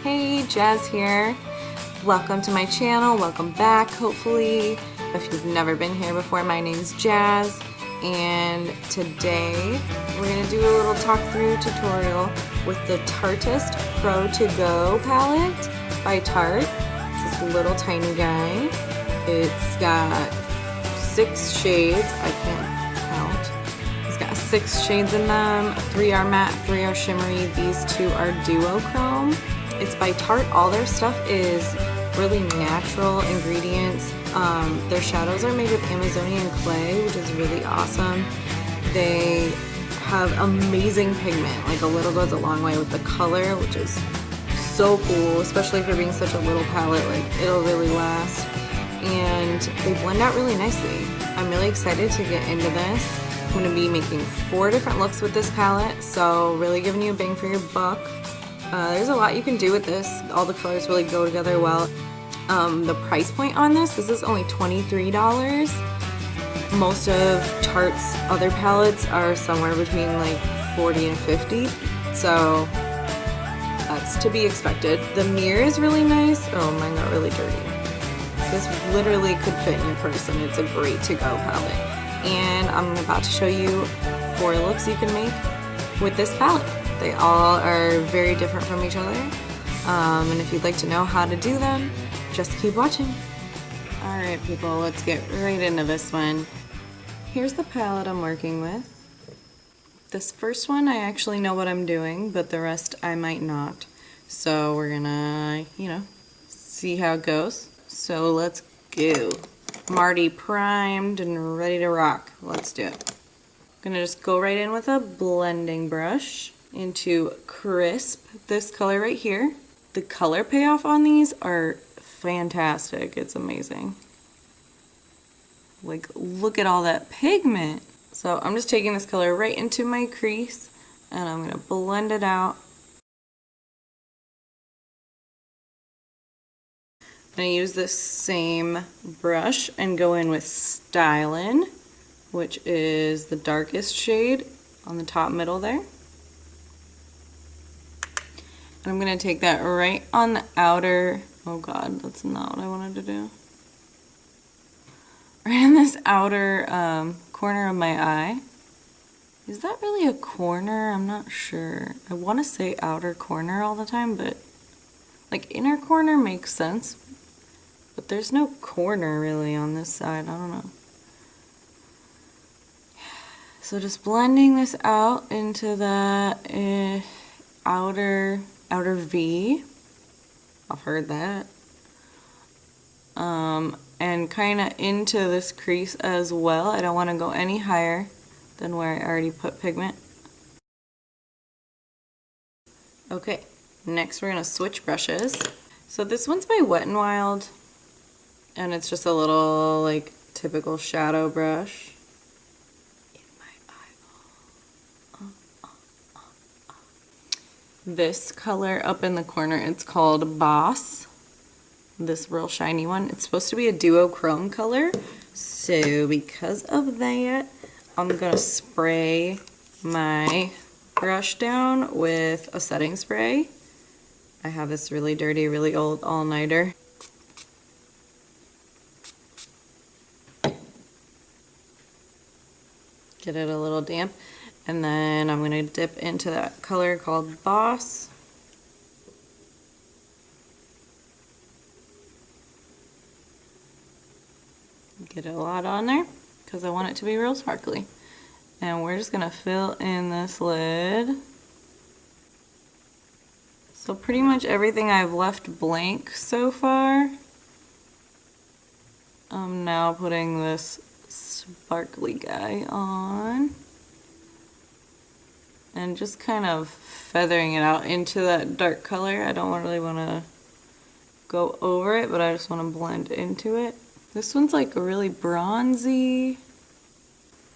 Hey, Jazz here. Welcome to my channel, welcome back, hopefully. If you've never been here before, my name's Jazz, and today we're gonna do a little talk through tutorial with the Tarteist Pro To Go palette by Tarte. It's this little tiny guy. It's got 6 shades, I can't count. It's got 6 shades in them. 3 are matte, 3 are shimmery, these 2 are duochrome. It's by Tarte. All their stuff is really natural ingredients. Their shadows are made with Amazonian clay, which is really awesome. They have amazing pigment. Like, a little goes a long way with the color, which is so cool, especially for being such a little palette. Like, it'll really last. And they blend out really nicely. I'm really excited to get into this. I'm going to be making 4 different looks with this palette, so really giving you a bang for your buck. There's a lot you can do with this. All the colors really go together well. The price point on this is only $23. Most of Tarte's other palettes are somewhere between like $40 and $50, so that's to be expected. The mirror is really nice. Oh, mine got really dirty. This literally could fit in your purse, and it's a great to-go palette. And I'm about to show you 4 looks you can make with this palette. They all are very different from each other, and if you'd like to know how to do them, just keep watching. Alright people, let's get right into this one. Here's the palette I'm working with. This first one I actually know what I'm doing, but the rest I might not. So we're gonna, see how it goes. So let's go. I'm already primed and ready to rock. Let's do it. I'm gonna just go right in with a blending brush into Crisp, this color right here. The color payoff on these are fantastic. It's amazing. Like, look at all that pigment. So I'm just taking this color right into my crease, and I'm gonna blend it out. I'm gonna use this same brush and go in with Stylin', which is the darkest shade on the top middle there. And I'm going to take that right on the outer, oh god, that's not what I wanted to do. Right in this outer corner of my eye. Is that really a corner? I'm not sure. I want to say outer corner all the time, but like inner corner makes sense. But there's no corner really on this side, I don't know. So just blending this out into that outer V. I've heard that. And kind of into this crease as well. I don't want to go any higher than where I already put pigment. Okay, next we're going to switch brushes. So this one's by Wet n Wild, and it's just a little like typical shadow brush. This color up in the corner, it's called Boss. This real shiny one. It's supposed to be a duochrome color. So because of that, I'm going to spray my brush down with a setting spray. I have this really dirty, really old all-nighter. Get it a little damp. And then I'm going to dip into that color called Boss. Get a lot on there because I want it to be real sparkly. And we're just going to fill in this lid. So pretty much everything I've left blank so far. I'm now putting this sparkly guy on. And just kind of feathering it out into that dark color. I don't really want to go over it, but I just want to blend into it. This one's like really bronzy.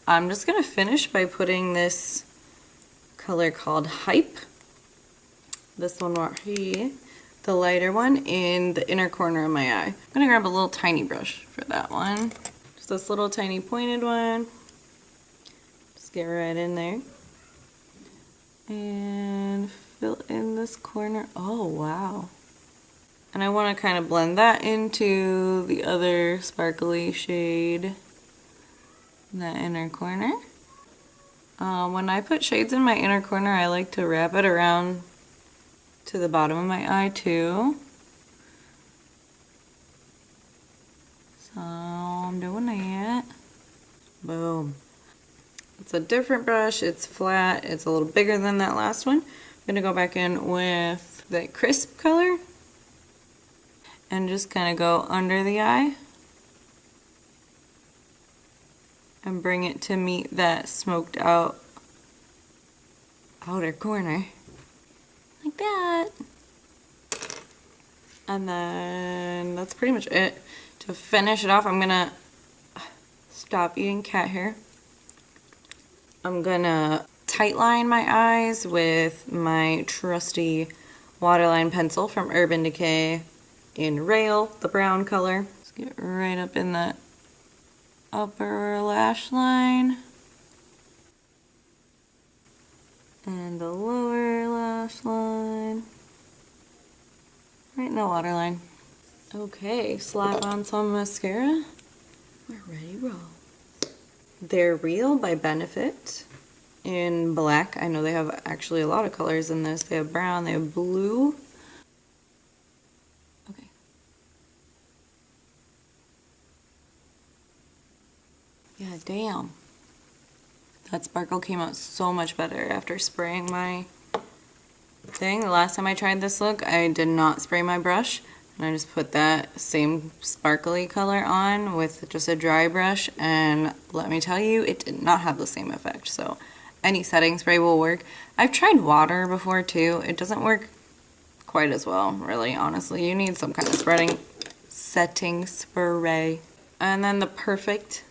I'm just going to finish by putting this color called Hype. This one right here, the lighter one, in the inner corner of my eye. I'm going to grab a little tiny brush for that one. Just this little tiny pointed one. Just get right in there. And fill in this corner. Oh, wow. And I want to kind of blend that into the other sparkly shade in that inner corner. When I put shades in my inner corner, I like to wrap it around to the bottom of my eye too. So I'm doing that. Boom. It's a different brush. It's flat. It's a little bigger than that last one. I'm going to go back in with that crisp color and just kind of go under the eye and bring it to meet that smoked out outer corner. Like that. And then that's pretty much it. To finish it off, I'm gonna stop eating cat hair. I'm gonna tightline my eyes with my trusty Waterline pencil from Urban Decay in Rail, the brown color. Let's get right up in that upper lash line. And the lower lash line. Right in the waterline. Okay, slap on some mascara. We're ready to roll. They're Real by Benefit in black. I know they have actually a lot of colors in this. They have brown, they have blue. Okay. Yeah, damn. That sparkle came out so much better after spraying my thing. The last time I tried this look, I did not spray my brush. And I just put that same sparkly color on with just a dry brush, and let me tell you, it did not have the same effect. So any setting spray will work. I've tried water before too. It doesn't work quite as well, really, honestly. You need some kind of setting spray. And then the perfect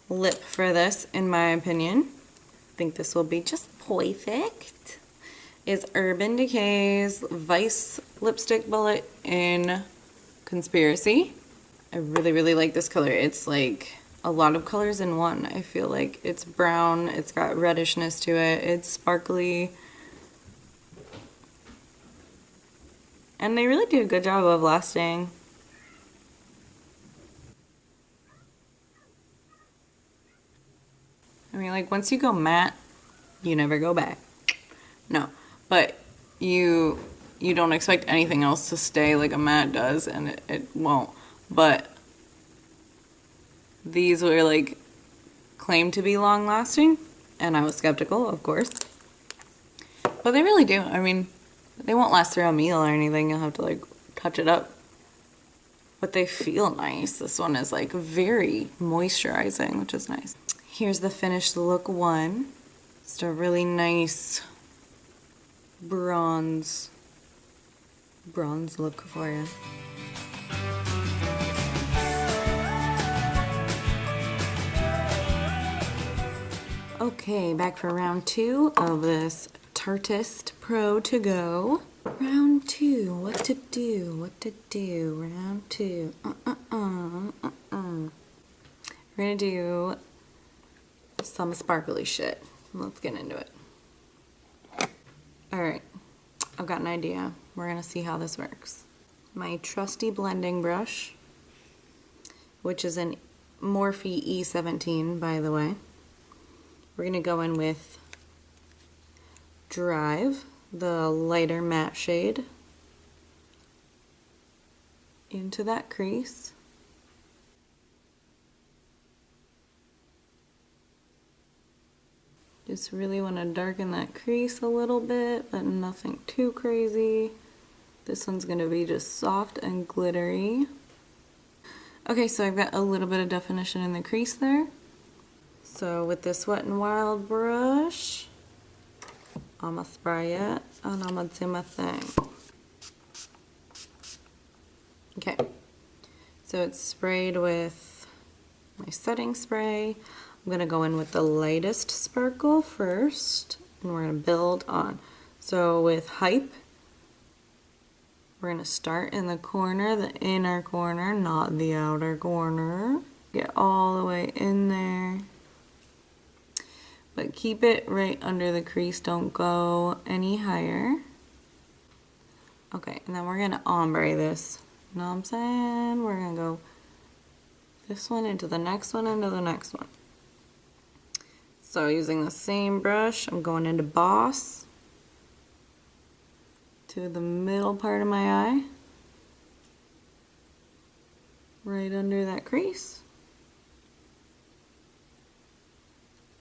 lip for this, in my opinion, I think this will be just perfect, is Urban Decay's Vice Lipstick Bullet in Conspiracy. I really, really like this color. It's like a lot of colors in one. I feel like it's brown, it's got reddishness to it, it's sparkly. And they really do a good job of lasting. I mean, like, once you go matte, you never go back. No. But you don't expect anything else to stay like a matte does, and it won't. But these were like claimed to be long lasting, and I was skeptical, of course. But they really do. I mean, they won't last through a meal or anything. You'll have to like touch it up. But they feel nice. This one is like very moisturizing, which is nice. Here's the finished look one. Just a really nice bronze look for you. Okay, back for round 2 of this Tarteist Pro To Go. Round 2, what to do, round 2. We're gonna do some sparkly shit. Let's get into it. Alright, I've got an idea. We're gonna see how this works. My trusty blending brush, which is an Morphe E17, by the way. We're gonna go in with Drive, the lighter matte shade, into that crease. Just really want to darken that crease a little bit, but nothing too crazy. This one's going to be just soft and glittery. Okay, so I've got a little bit of definition in the crease there. So with this Wet n Wild brush, I'm going to spray it and I'm going to do my thing. Okay, so it's sprayed with my setting spray. I'm going to go in with the lightest sparkle first, and we're going to build on. So with Hype, we're going to start in the corner, the inner corner, not the outer corner. Get all the way in there. but keep it right under the crease. Don't go any higher. Okay, and then we're gonna ombre this. You know what I'm saying? We're gonna go this one into the next one into the next one. So using the same brush, I'm going into Boss to the middle part of my eye, right under that crease.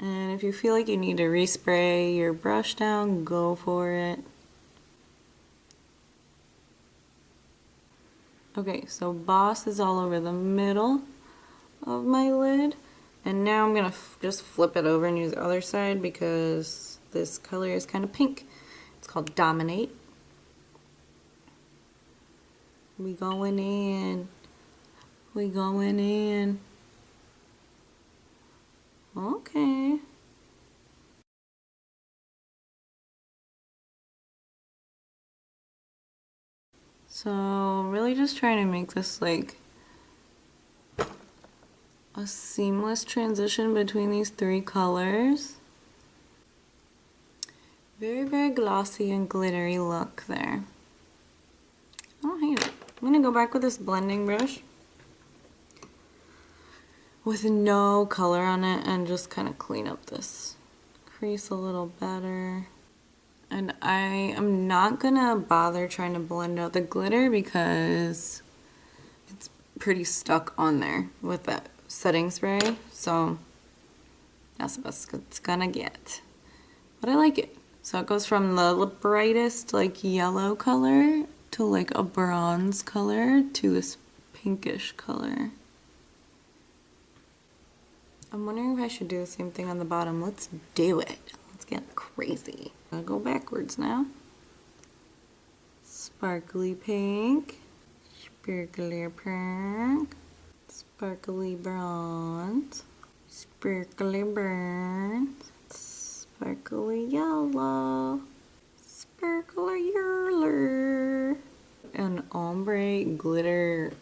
And if you feel like you need to respray your brush down, go for it. Okay, so Boss is all over the middle of my lid. And now I'm going to just flip it over and use the other side because this color is kind of pink. It's called Dominate. We going in. We going in. Okay. So really just trying to make this like a seamless transition between these three colors. Very, very glossy and glittery look there. I don't hate it. I'm going to go back with this blending brush with no color on it and just kind of clean up this crease a little better. And I am not going to bother trying to blend out the glitter because it's pretty stuck on there with that setting spray. So that's the best it's going to get. But I like it. So it goes from the brightest like yellow color to like a bronze color to this pinkish color. I'm wondering if I should do the same thing on the bottom. Let's do it. Let's get crazy. I'll go backwards now. Sparkly pink, sparkly pink, sparkly bronze, sparkly bronze, sparkly yellow, sparkly yellow, and ombre glitter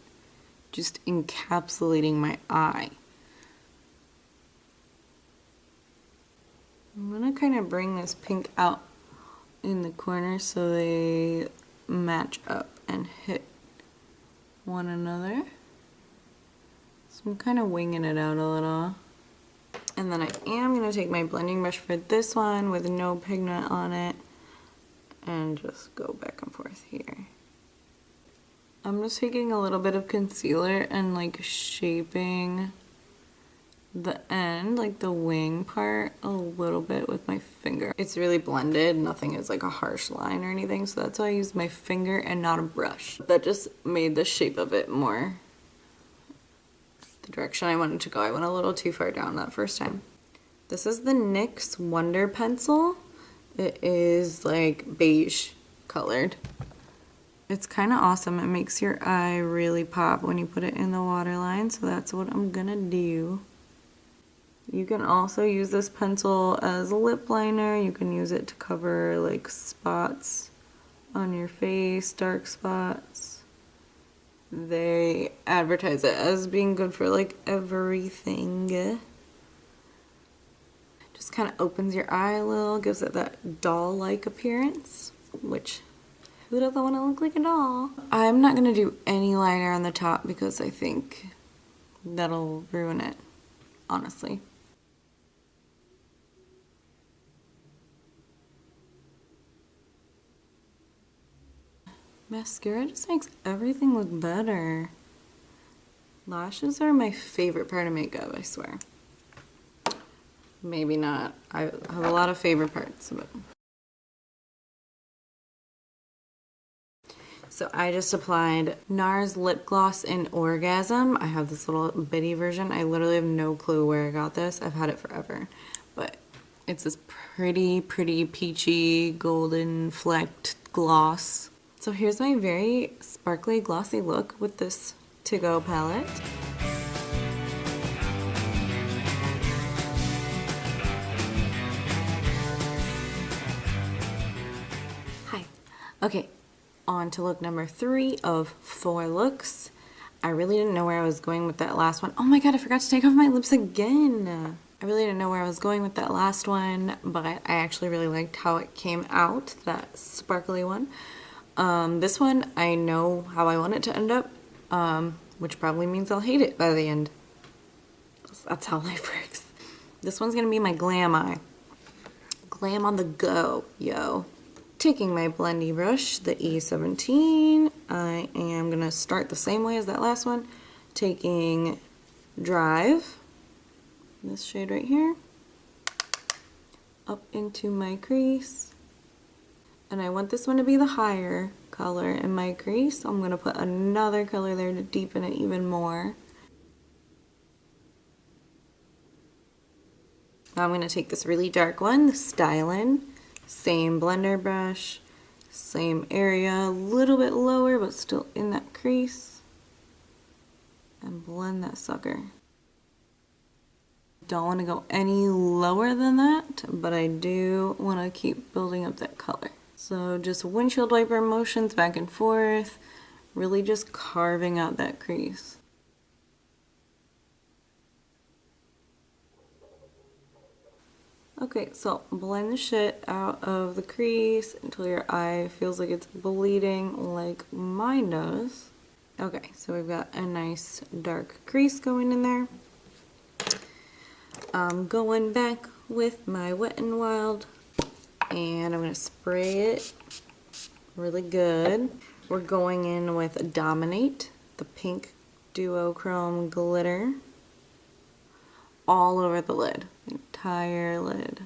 just encapsulating my eye. I'm gonna kind of bring this pink out in the corner so they match up and hit one another. So I'm kind of winging it out a little. And then I am gonna take my blending brush for this one with no pigment on it and just go back and forth here. I'm just taking a little bit of concealer and like shaping the end, like the wing part, a little bit with my finger. It's really blended, nothing is like a harsh line or anything, so that's why I used my finger and not a brush. That just made the shape of it more the direction I wanted to go. I went a little too far down that first time. This is the NYX Wonder Pencil. It is like beige colored. It's kind of awesome. It makes your eye really pop when you put it in the waterline, so that's what I'm gonna do. You can also use this pencil as a lip liner. You can use it to cover like spots on your face, dark spots. They advertise it as being good for like everything. Just kind of opens your eye a little, gives it that doll-like appearance, which who doesn't want to look like a doll? I'm not going to do any liner on the top because I think that'll ruin it, honestly. Mascara just makes everything look better. Lashes are my favorite part of makeup, I swear. Maybe not. I have a lot of favorite parts, but... So I just applied NARS lip gloss in Orgasm. I have this little bitty version. I literally have no clue where I got this. I've had it forever. But it's this pretty, pretty peachy golden flecked gloss. So here's my very sparkly glossy look with this To Go palette. Hi. Okay, on to look number 3 of 4 looks. I really didn't know where I was going with that last one. Oh my god, I forgot to take off my lips again. I really didn't know where I was going with that last one, but I actually really liked how it came out, that sparkly one. This one, I know how I want it to end up, which probably means I'll hate it by the end. That's how life works. This one's gonna be my glam eye. Glam on the go, yo. Taking my blendy brush, the E17, I am gonna start the same way as that last one, taking Drive, this shade right here, up into my crease. And I want this one to be the higher color in my crease, so I'm gonna put another color there to deepen it even more. Now I'm gonna take this really dark one, the Styling, same blender brush, same area, a little bit lower but still in that crease, and blend that sucker. Don't want to go any lower than that, but I do want to keep building up that color. So just windshield wiper motions back and forth, really just carving out that crease. Okay, so blend the shit out of the crease until your eye feels like it's bleeding like mine does. Okay, so we've got a nice dark crease going in there. I'm going back with my Wet n Wild and I'm going to spray it really good. We're going in with Dominate, the pink duochrome glitter, all over the lid, the entire lid.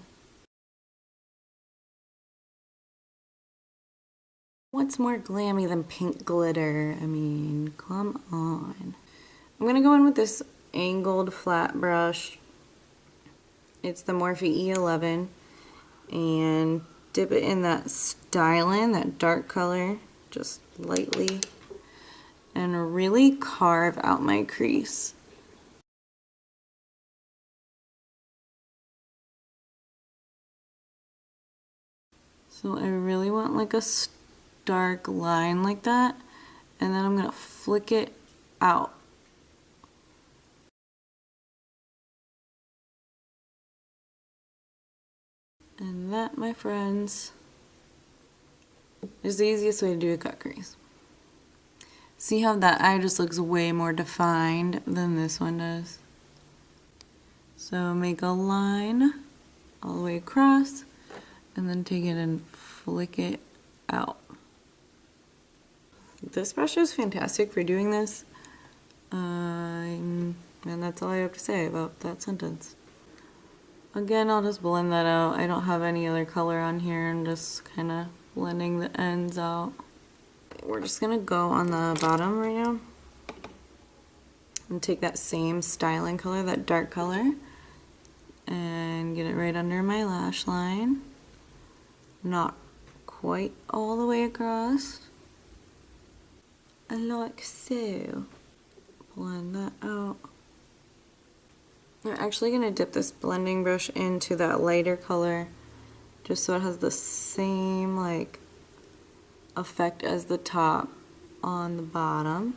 What's more glammy than pink glitter? I mean, come on. I'm going to go in with this angled flat brush. It's the Morphe E11, and dip it in that Styling, that dark color, just lightly, and really carve out my crease. So I really want like a dark line like that, and then I'm gonna flick it out. And that, my friends, is the easiest way to do a cut crease. See how that eye just looks way more defined than this one does? So make a line all the way across, and then take it and flick it out. This brush is fantastic for doing this. And that's all I have to say about that sentence. Again, I'll just blend that out. I don't have any other color on here. I'm just kind of blending the ends out. We're just going to go on the bottom right now and take that same Styling color, that dark color, and get it right under my lash line. Not quite all the way across. And like so. Blend that out. I'm actually going to dip this blending brush into that lighter color just so it has the same like effect as the top on the bottom.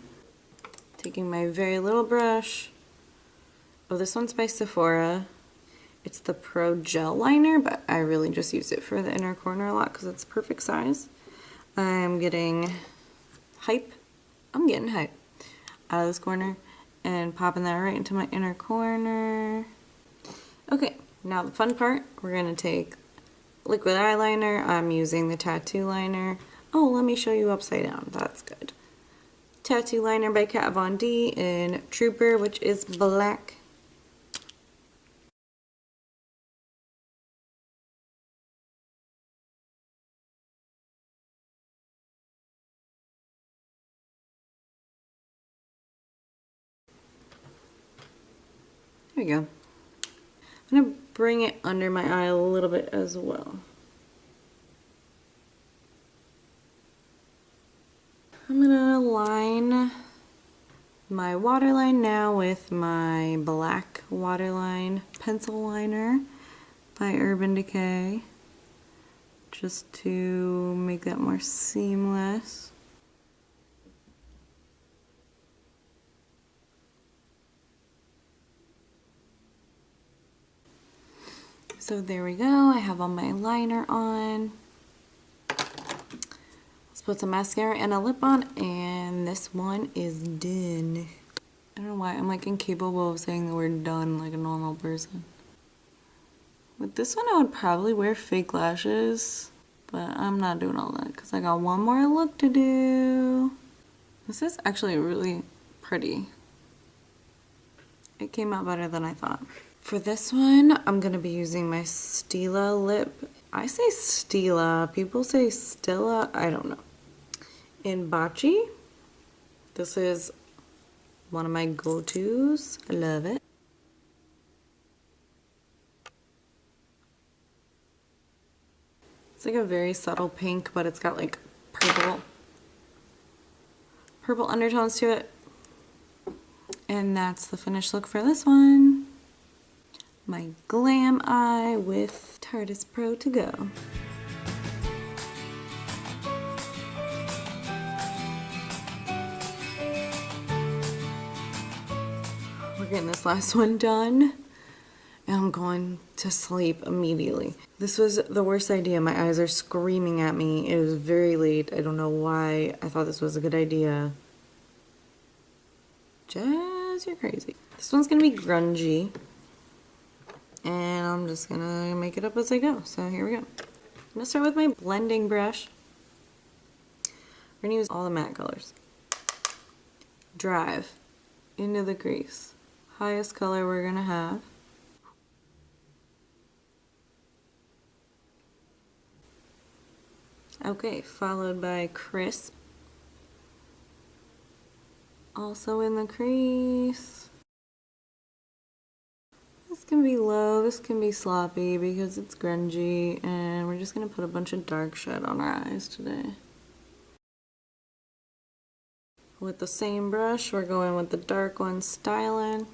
Taking my very little brush. Oh, this one's by Sephora. It's the Pro Gel Liner, but I really just use it for the inner corner a lot because it's perfect size. I'm getting hype. I'm getting hype out of this corner and popping that right into my inner corner. Okay, now the fun part, we're going to take liquid eyeliner. I'm using the Tattoo Liner. Oh, let me show you upside down. That's good. Tattoo Liner by Kat Von D in Trooper, which is black. There we go. I'm going to bring it under my eye a little bit as well. I'm going to line my waterline now with my black waterline pencil liner by Urban Decay, just to make that more seamless. So there we go. I have all my liner on. Let's put some mascara and a lip on, and this one is done. I don't know why I'm like incapable of saying the word done like a normal person. With this one I would probably wear fake lashes, but I'm not doing all that because I got one more look to do. This is actually really pretty. It came out better than I thought. For this one, I'm going to be using my Stila lip. I say Stila. People say Stila. I don't know. In Baci. This is one of my go-tos. I love it. It's like a very subtle pink, but it's got like purple undertones to it. And that's the finished look for this one. My glam eye with Tarteist Pro To Go. We're getting this last one done, and I'm going to sleep immediately. This was the worst idea. My eyes are screaming at me. It was very late. I don't know why I thought this was a good idea. Jazz, you're crazy. This one's gonna be grungy, and I'm just gonna make it up as I go. So here we go. I'm gonna start with my blending brush. We're gonna use all the matte colors. Drive into the crease. Highest color we're gonna have. Okay, followed by crisp. Also in the crease. This can be low, this can be sloppy because it's grungy, and we're just gonna put a bunch of dark shed on our eyes today. With the same brush, we're going with the dark one, styling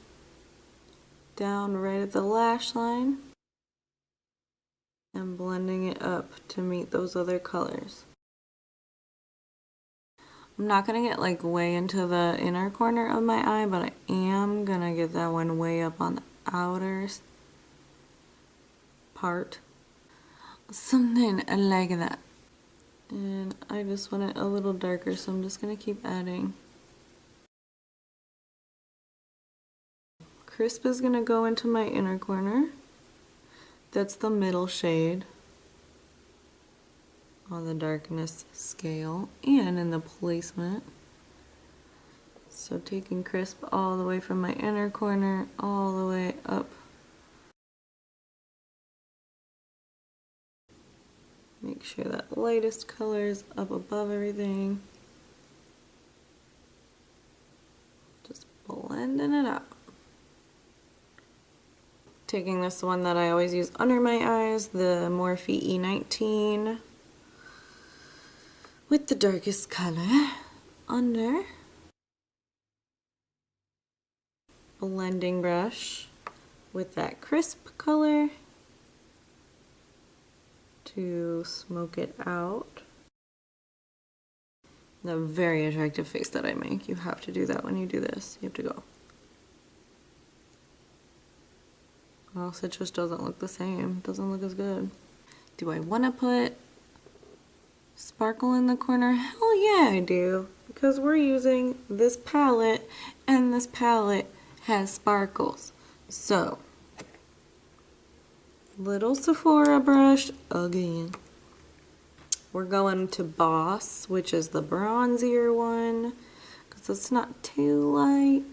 down right at the lash line and blending it up to meet those other colors. I'm not gonna get like way into the inner corner of my eye, but I am gonna get that one way up on the outer part. Something like that. And I just want it a little darker, so I'm just gonna keep adding. Crisp is gonna go into my inner corner. That's the middle shade on the darkness scale and in the placement. So taking crisp all the way from my inner corner all the way up. Make sure that lightest color is up above everything. Just blending it out. Taking this one that I always use under my eyes, the Morphe E19, with the darkest color under. Blending brush with that crisp color to smoke it out. The very attractive face that I make. You have to do that when you do this. You have to go. Or else it just doesn't look the same. It doesn't look as good. Do I want to put sparkle in the corner? Hell yeah, I do. Because we're using this palette, and this palette has sparkles. So, little Sephora brush again. We're going to Boss, which is the bronzier one, because it's not too light.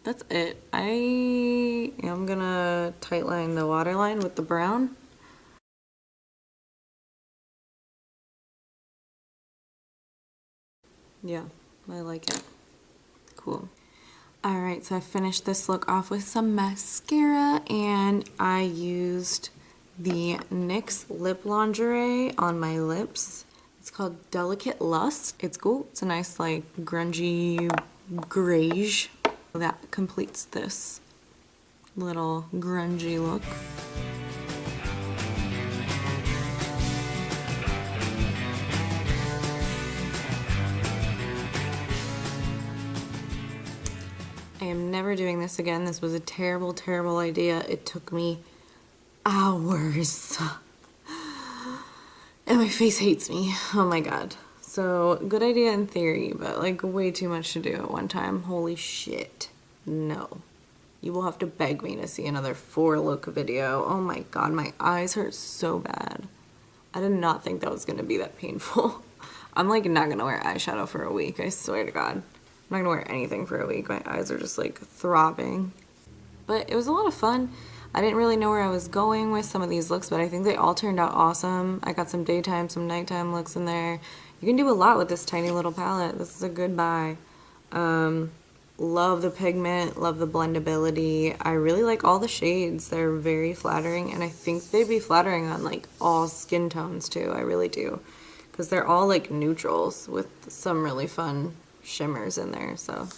That's it. I am gonna tightline the waterline with the brown. Yeah, I like it. Cool. Alright, so I finished this look off with some mascara, and I used the NYX Lip Lingerie on my lips. It's called Delicate Lust. It's cool. It's a nice like grungy grayish. That completes this little grungy look. am never doing this again. This was a terrible, terrible idea. It took me hours. And my face hates me. Oh my god. So, good idea in theory, but like way too much to do at one time. Holy shit. No. You will have to beg me to see another 4-look video. Oh my god, my eyes hurt so bad. I did not think that was going to be that painful. I'm like not going to wear eyeshadow for a week, I swear to god. I'm not going to wear anything for a week. My eyes are just like throbbing. But it was a lot of fun. I didn't really know where I was going with some of these looks, but I think they all turned out awesome. I got some daytime, some nighttime looks in there. You can do a lot with this tiny little palette. This is a good buy. Love the pigment, love the blendability. I really like all the shades. They're very flattering, and I think they'd be flattering on like all skin tones too. I really do, because they're all like neutrals with some really fun shimmers in there. So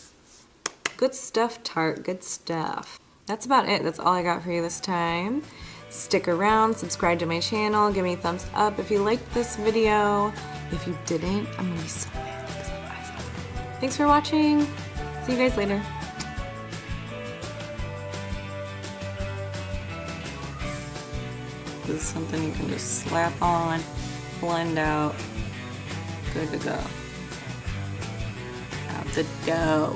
good stuff, Tarte, good stuff. That's about it. That's all I got for you this time. Stick around, subscribe to my channel, give me a thumbs up if you liked this video. If you didn't, I'm gonna be so mad because my eyes are. Thanks for watching. See you guys later. This is something you can just slap on, blend out, good to go. Out to go.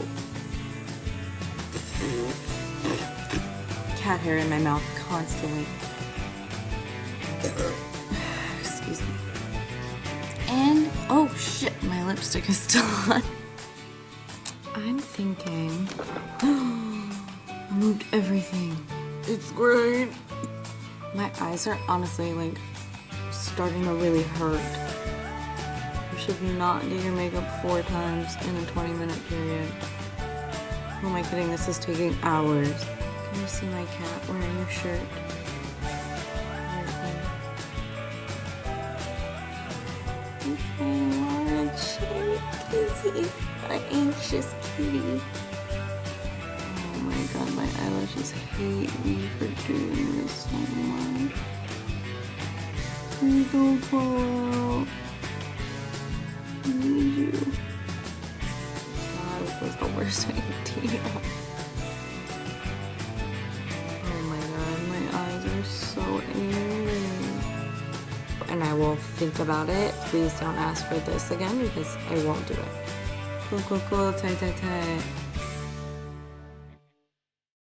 Cat hair in my mouth constantly. Excuse me. And, oh shit, my lipstick is still on. I'm thinking, I moved everything. It's great. My eyes are honestly like starting to really hurt. You should not do your makeup 4 times in a 20-minute period. Who am I kidding? This is taking hours. Can you see my cat wearing a shirt? He's my large kitty. An anxious kitty. Oh my god, my eyelashes hate me for doing this so much. Please don't fall out. I need you. God, this was the worst idea. Oh my god, my eyes are so angry. And I will think about it. Please don't ask for this again because I won't do it. Cool, cool, cool, tight, tight, tight.